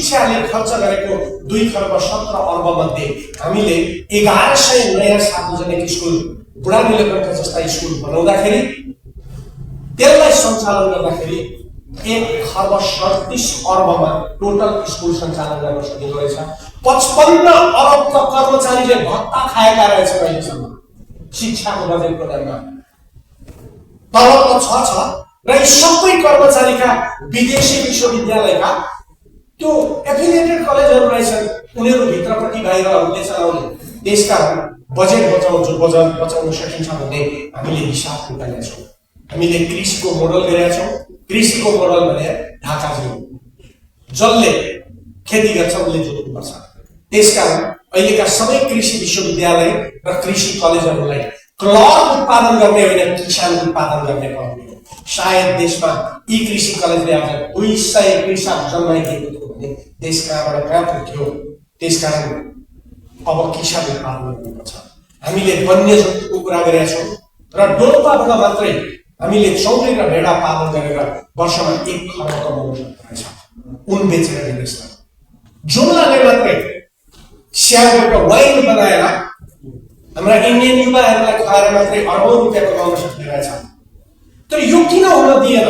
शिक्षाले खर्च गरेको 2,17 खर्ब मध्ये हामीले 1100 नयाँ सार्वजनिक स्कुल बुढा नीलकण्ठ जस्ता स्कुल बनाउँदाखेरि त्यसलाई सञ्चालन गर्दाखेरि 1,37 खर्बमा टोटल स्कुल सञ्चालन गर्न सकिँदो रहेछ। 55 अरबका कर्मचारीले भत्ता खाएका रहेछ अहिलेसम्म शिक्षाको बजेट प्रदानमा। तलब छ र यी सबै कर्मचारीका विदेशी विश्वविद्यालयका त्यो एफिलिएटेड कलेजहरू रहेछन्, उनीहरू भित्रपट्टि बाहिरहरूले चलाउने। त्यसकारण बजेट बचाउन सकिन्छ भन्ने हामीले हिसाब निकालेका छौँ। हामीले कृषिको मोडल गरेका छौँ। कृषिको मोडल भने ढाका जिल्ला जसले खेती गर्छ उसले जोत्नुपर्छ। त्यसकारण अहिलेका सबै कृषि विश्वविद्यालय र कृषि कलेजहरूलाई क्लर्क उत्पादन गर्ने होइन, किसान उत्पादन गर्ने बनाउने हो। सायद देशमा यी कृषि कलेजले आज 200 कृषक जन्माइदिएको थियो भने देश कहाँबाट कहाँ पुग्थ्यो। त्यसकारण अब किसान उत्पादन गर्नुपर्छ। हामीले वन्यजन्तुको कुरा गरेका छौँ र डोल्पाबाट मात्रै हामीले चौरी र भेडा पालन गरेर वर्षमा 1 खर्ब कमाउन सक्दो रहेछ उन बेचेर विदेशमा। जुम्लाले मात्रै स्याउबाट वाइन बनाएर हाम्रा इन्डियन युवाहरूलाई खुवाएर मात्रै अरबौं रुपियाँ कमाउन सक्ने रहेछ। तर यो किन हुन दिएन?